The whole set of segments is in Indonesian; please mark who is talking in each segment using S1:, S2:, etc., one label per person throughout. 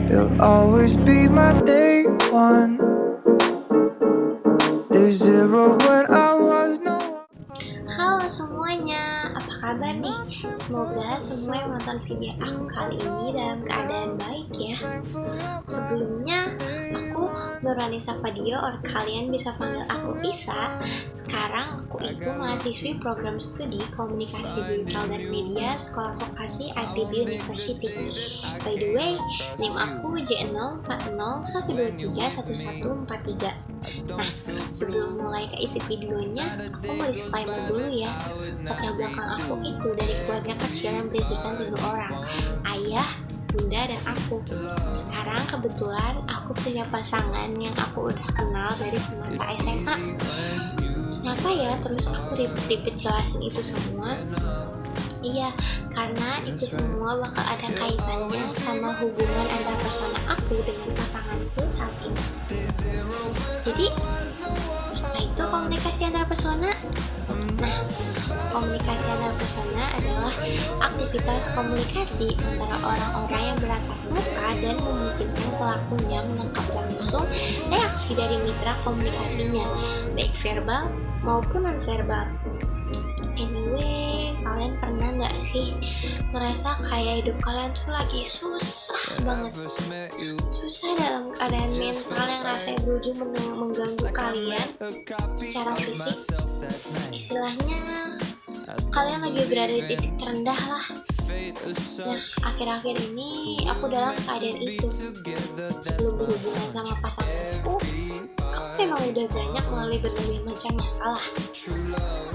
S1: You'll always be my day one. Day zero when I was no one.
S2: Halo semuanya, apa kabar nih? Semoga semua yang nonton video aku kali ini dalam keadaan baik ya. Sebelumnya, aku Nurhanisa Fadio, or kalian bisa panggil aku Isa. Sekarang aku itu mahasiswi program studi Komunikasi Digital dan Media Sekolah Vokasi IPB University. By the way, NIM aku J04012311143. Nah, sebelum mulai ke isi videonya, aku mau disclaimer dulu ya. Latar belakang aku itu dari keluarga kecil yang berisikan 3 orang, ayah, bunda, dan aku. Sekarang kebetulan aku punya pasangan yang aku udah kenal dari semasa SMA. Kenapa ya terus aku ribet-ribet jelasin itu semua? Iya, karena itu semua bakal ada kaitannya sama hubungan antar persona aku dengan pasanganku saat ini. Jadi, apa itu komunikasi antar persona? Nah, komunikasi antar persona adalah aktivitas komunikasi antara orang-orang yang bertatap muka dan memungkinkan pelakunya menangkap langsung reaksi dari mitra komunikasinya, baik verbal maupun non-verbal. Anyway, kalian pernah nggak sih ngerasa kayak hidup kalian tuh lagi susah banget? Susah dalam keadaan mental yang rasanya berujung mengganggu kalian secara fisik. Istilahnya, kalian lagi berada di titik terendah lah. Nah, akhir-akhir ini aku dalam keadaan itu. Sebelum berhubungan sama pasanganku, aku memang udah banyak melalui berbagai macam masalah.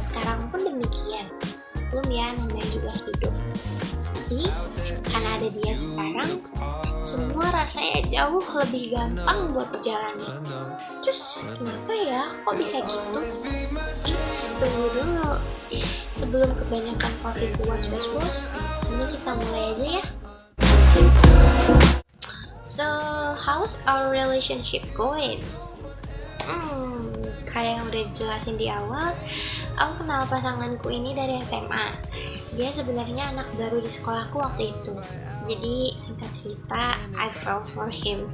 S2: Sekarang pun demikian. Belum ya, namanya juga hidup. Tapi karena ada dia sekarang, semua rasanya jauh lebih gampang buat dijalani. Terus kenapa ya? Kok bisa gitu? Tunggu dulu. Sebelum kebanyakan salsi was-was, ini kita mulai aja ya. So, how's our relationship going? Kayak yang udah jelasin di awal, aku kenal pasanganku ini dari SMA. Dia sebenarnya anak baru di sekolahku waktu itu. Jadi singkat cerita, I fell for him.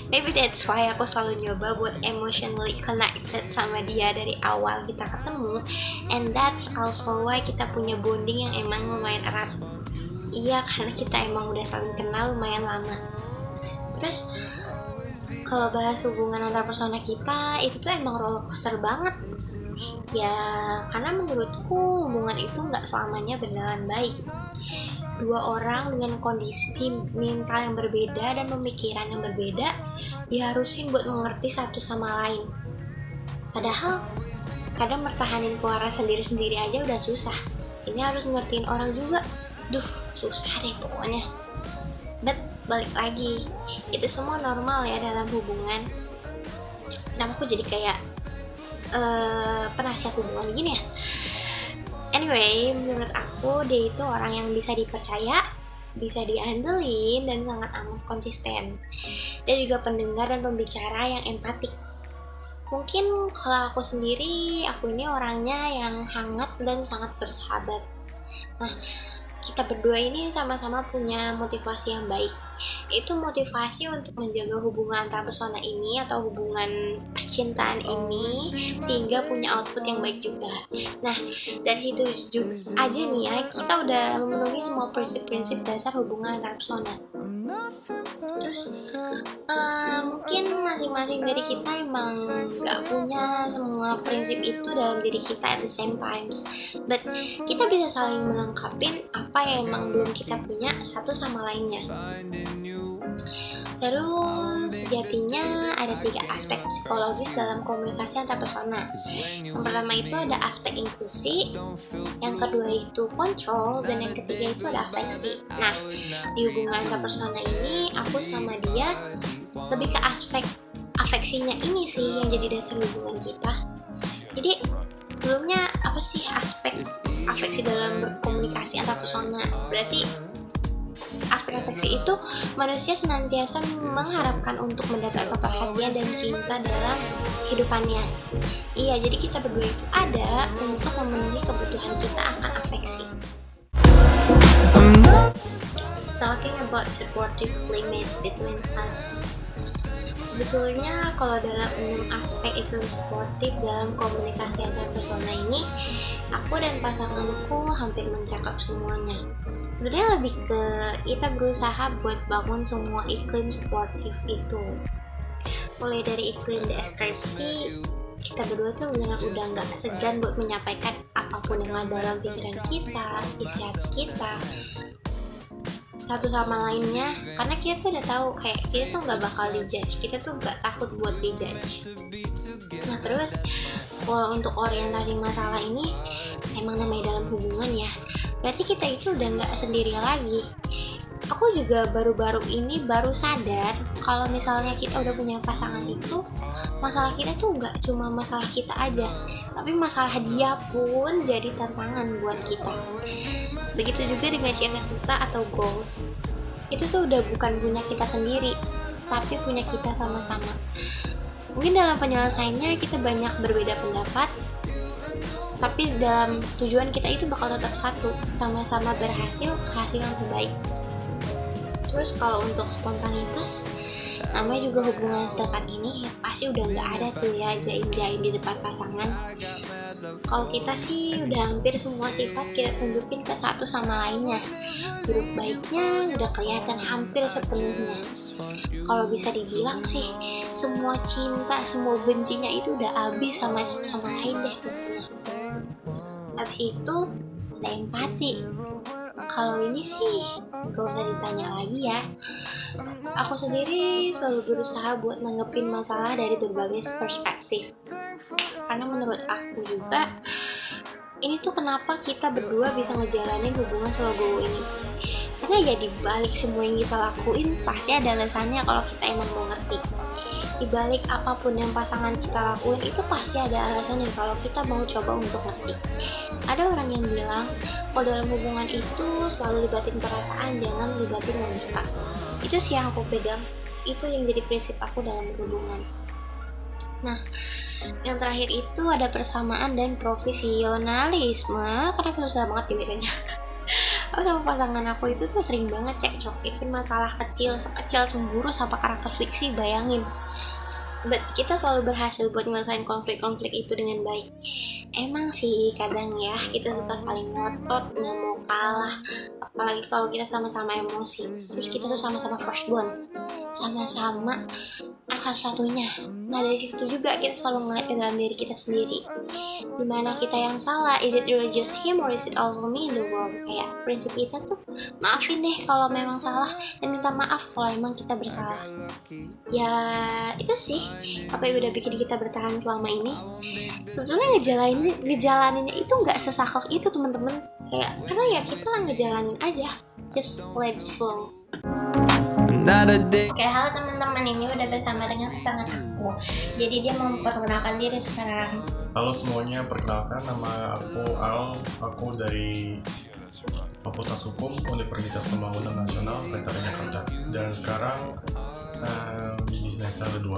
S2: Maybe that's why aku selalu nyoba buat emotionally connected sama dia dari awal kita ketemu. And that's also why kita punya bonding yang emang lumayan erat. Iya, karena kita emang udah saling kenal lumayan lama. Terus kalau bahas hubungan antar persona kita, itu tuh emang roller coaster banget. Ya, karena menurutku hubungan itu nggak selamanya berjalan baik. 2 orang dengan kondisi mental yang berbeda dan pemikiran yang berbeda diharusin buat mengerti satu sama lain. Padahal kadang mertahanin keluarga sendiri-sendiri aja udah susah. Ini harus ngertiin orang juga. Susah deh pokoknya. But balik lagi, itu semua normal ya dalam hubungan. Kenapa aku jadi kayak penasihat hubungan gini ya? Anyway, menurut aku dia itu orang yang bisa dipercaya, bisa diandelin, dan sangat amat konsisten. Dia juga pendengar dan pembicara yang empatik. Mungkin kalau aku sendiri, aku ini orangnya yang hangat dan sangat bersahabat. Nah, kita berdua ini sama-sama punya motivasi yang baik. Itu motivasi untuk menjaga hubungan antar persona ini atau hubungan percintaan ini sehingga punya output yang baik juga. Nah, dari situ aja nih ya, kita udah memenuhi semua prinsip-prinsip dasar hubungan antar persona. Terus mungkin masing-masing dari kita emang gak punya semua prinsip itu dalam diri kita at the same times, but kita bisa saling melengkapi apa yang emang belum kita punya satu sama lainnya. Terus sejatinya ada 3 aspek psikologis dalam komunikasi antar persona. Yang pertama itu ada aspek inklusi, yang kedua itu kontrol, dan yang ketiga itu ada afeksi. Nah, di hubungan antar persona ini aku sama dia lebih ke aspek afeksinya ini sih yang jadi dasar hubungan kita. Jadi sebelumnya apa sih aspek afeksi dalam berkomunikasi antar persona? Berarti aspek afeksi itu manusia senantiasa mengharapkan untuk mendapatkan perhatian dan cinta dalam kehidupannya. Iya, jadi kita berdua itu ada untuk memenuhi kebutuhan kita akan afeksi. talking about supportive climate between us. Sebetulnya kalau dalam 6 aspek iklim suportif dalam komunikasi antar persona ini, aku dan pasanganku hampir mencakup semuanya. Sebenarnya lebih ke kita berusaha buat bangun semua iklim suportif itu. Mulai dari iklim deskripsi, kita berdua tuh beneran udah gak segan buat menyampaikan apapun yang ada dalam pikiran kita, isi hati kita satu sama lainnya, karena kita tuh udah tahu kayak kita tuh nggak bakal dijudge, kita tuh nggak takut buat dijudge. Nah terus kalau untuk orientasi masalah ini emang namanya dalam hubungan ya, berarti kita itu udah nggak sendiri lagi. Aku juga baru-baru ini baru sadar kalau misalnya kita udah punya pasangan itu, masalah kita tuh nggak cuma masalah kita aja, tapi masalah dia pun jadi tantangan buat kita. Begitu juga dengan cita-cita atau goals. Itu tuh udah bukan punya kita sendiri, tapi punya kita sama-sama. Mungkin dalam penyelesaiannya kita banyak berbeda pendapat, tapi dalam tujuan kita itu bakal tetap satu, sama-sama berhasil ke hasil yang terbaik. Terus kalau untuk spontanitas, namanya juga hubungan sedekat ini pasti udah nggak ada tuh ya jaim-jaim di depan pasangan. Kalau kita sih udah hampir semua sifat kita tunjukin ke satu sama lainnya. Buruk baiknya udah kelihatan hampir sepenuhnya. Kalau bisa dibilang sih semua cinta, semua bencinya itu udah habis sama satu sama lain deh pokoknya. Habis itu ada empati. Kalau ini sih gak usah ditanya lagi ya. Aku sendiri selalu berusaha buat nanggepin masalah dari berbagai perspektif. Karena menurut aku juga ini tuh kenapa kita berdua bisa ngejalanin hubungan selegowo ini. Karena ya dibalik semua yang kita lakuin pasti ada alasannya kalau kita emang mau ngerti. Dibalik apapun yang pasangan kita lakuin itu pasti ada alasannya kalau kita mau coba untuk ngerti. Ada orang yang bilang kalau dalam hubungan itu selalu libatin perasaan, jangan libatin logika. Itu sih yang aku pegang, itu yang jadi prinsip aku dalam hubungan. Nah, yang terakhir itu ada persamaan dan profesionalisme. Kenapa susah banget ya bedanya? Aku sama pasangan aku itu tuh sering banget cekcok, even masalah kecil, sekecil cemburu sama karakter fiksi, bayangin. But kita selalu berhasil buat nyelesain konflik-konflik itu dengan baik. Emang sih kadang ya kita suka saling ngotot, nggak mau kalah, apalagi kalau kita sama-sama emosi. Terus kita tuh sama-sama firstborn, sama-sama anak satu-satunya. Nah dari situ juga kita selalu ngeliat ke dalam diri kita sendiri, dimana kita yang salah, is it really just him or is it also me in the world. Kayak prinsip kita tuh maafin deh kalau memang salah, dan minta maaf kalau emang kita bersalah. Ya itu sih apa yang udah bikin kita bertahan selama ini. Sebetulnya ngejalaninnya itu nggak sesakal itu teman-teman, kayak karena ya kita ngejalanin aja, just let it flow. Oke, halo teman-teman, ini udah bersama dengan pasangan aku. Jadi dia mau memperkenalkan diri sekarang.
S3: Halo semuanya, perkenalkan nama aku Al, aku dari Fakultas Hukum Universitas Pembangunan Nasional Veteran Jakarta, dan sekarang di semester 2.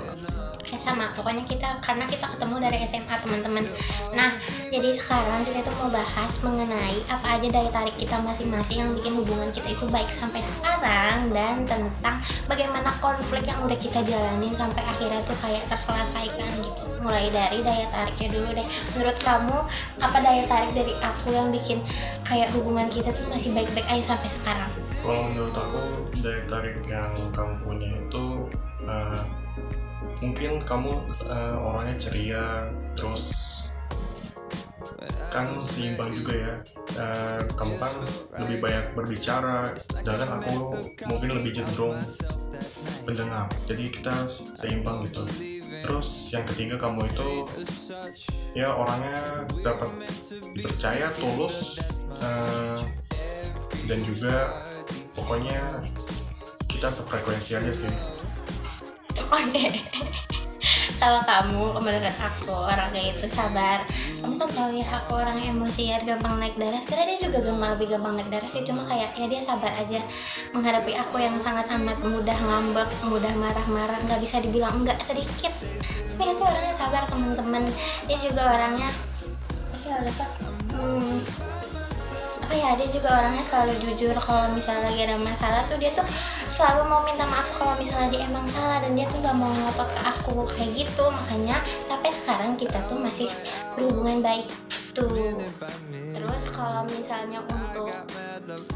S2: Sama, pokoknya karena kita ketemu dari SMA teman-teman. Nah, jadi sekarang kita tuh mau bahas mengenai apa aja daya tarik kita masing-masing yang bikin hubungan kita itu baik sampai sekarang, dan tentang bagaimana konflik yang udah kita jalanin sampai akhirnya tuh kayak terselesaikan gitu. Mulai dari daya tariknya dulu deh. Menurut kamu apa daya tarik dari aku yang bikin kayak hubungan kita tuh masih baik-baik aja sampai sekarang?
S3: Kalau menurut aku daya tarik yang kamu punya itu mungkin kamu orangnya ceria, terus kan seimbang juga ya. Kamu kan lebih banyak berbicara, sedangkan aku mungkin lebih cenderung pendengar, jadi kita seimbang gitu. Terus yang ketiga, kamu itu ya orangnya dapat dipercaya, tulus, dan juga pokoknya kita sefrekuensi aja sih.
S2: Oke. Kalau kamu, menurut aku orangnya itu sabar. Kamu kan tahu ya aku orang emosian, gampang naik darah. Sebenarnya dia juga lebih gampang naik darah sih, cuma kayak ya dia sabar aja menghadapi aku yang sangat amat mudah ngambek, mudah marah-marah, nggak bisa dibilang enggak sedikit. Tapi dia tuh orangnya sabar teman-teman. Dia juga orangnya apa ya, dia juga orangnya selalu jujur. Kalau misalnya lagi ada masalah tuh dia tuh selalu mau minta maaf kalau misalnya dia emang salah, dan dia tuh gak mau ngotot ke aku kayak gitu. Makanya sampai sekarang kita tuh masih berhubungan baik tuh. Terus kalau misalnya untuk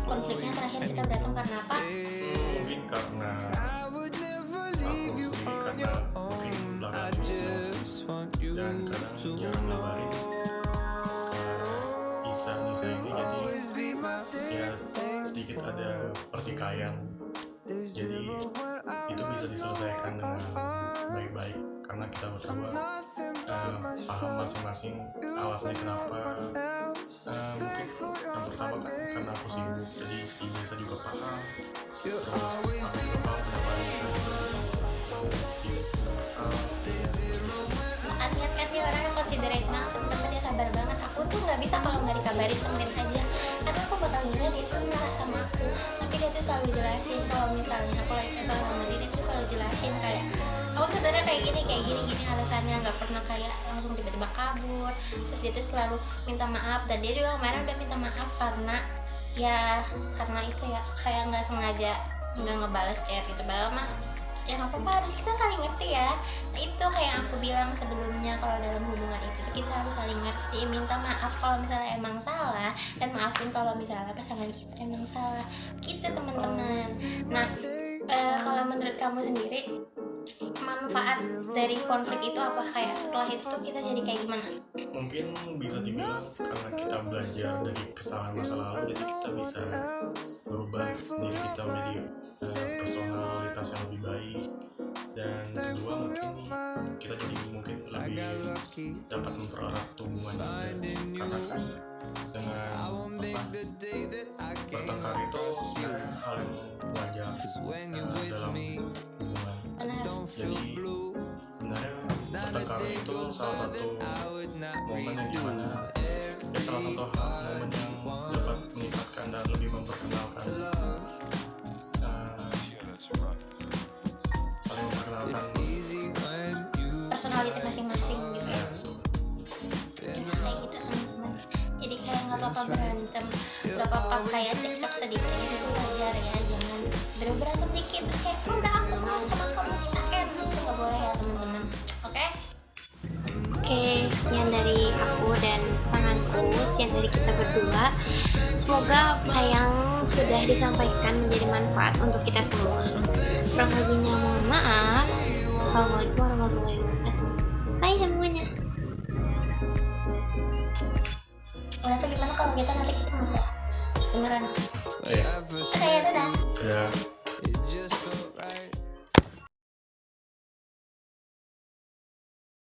S2: konfliknya terakhir kita berantem karena apa?
S3: Mungkin karena aku sendiri, karena mungkin belakangan ini sedang sibuk dan kadang jarang ngabarin Nisa ini, jadi ya sedikit ada pertikaian. Jadi itu bisa diselesaikan dengan baik-baik karena kita berdua paham masing-masing alasannya kenapa. Mungkin yang pertama kan karena aku sibuk, jadi si Nisa juga paham. Terus aku juga paham kenapa Nisa juga bisa kesal.
S2: Artinya kan dia orang yang considerate banget, temen-temen, dia sabar banget. Aku tuh nggak bisa kalau nggak dikabarin, temenin aja. Karena aku bakal gila dia tuh marah sama aku, tapi dia tuh selalu jelasin kalau misalnya aku lagi kesal sama dia tuh selalu jelasin kayak aku sebenarnya kayak gini alasannya, nggak pernah kayak langsung tiba-tiba kabur. Terus dia tuh selalu minta maaf, dan dia juga kemarin udah minta maaf karena itu ya kayak nggak sengaja nggak ngebales chat gitu. Padahal mah ya nggak apa-apa, harus kita saling ngerti ya. Nah, itu kayak aku bilang sebelumnya, kalau dalam hubungan itu tuh kita harus saling ngerti, minta maaf kalau misalnya emang salah, dan maafin kalau misalnya pasangan kita emang salah gitu, teman-teman. Nah, kalau menurut kamu sendiri, manfaat dari konflik itu apa? Kayak setelah itu tuh kita jadi kayak gimana?
S3: Mungkin bisa dibilang karena kita belajar dari kesalahan masa lalu, jadi kita bisa berubah diri kita menjadi personalitas yang lebih baik. Dan kedua, mungkin kita jadi mungkin lebih dapat mempererat hubungan kita, karena kan dengan bertengkar itu sebenarnya hal yang wajar dalam hubungan. Jadi sebenarnya bertengkar itu salah satu momen yang dimana salah satu momen yang dapat meningkatkan dan lebih memperkenalkan saling memperkenalkan
S2: Personality masing-masing gitu.
S3: ya,
S2: Ya, kayak gitu, teman-teman. Jadi kayak nggak apa-apa berantem, nggak apa-apa kayak cekcok sedikit, itu wajar ya. Jangan berantem dikit terus kayak udah aku mau sama kamu, kita itu nggak boleh ya, teman-teman. Oke, sekian dari aku dan pasanganku, sekian dari kita berdua. Semoga apa yang sudah disampaikan menjadi manfaat untuk kita semua. Kurang lebihnya mohon maaf. Assalamualaikum warahmatullahi wabarakatuh. Bye semuanya. Atau gimana kalau kita nanti ketemu beneran?
S3: ya,
S2: Oke, dadah.
S3: ya.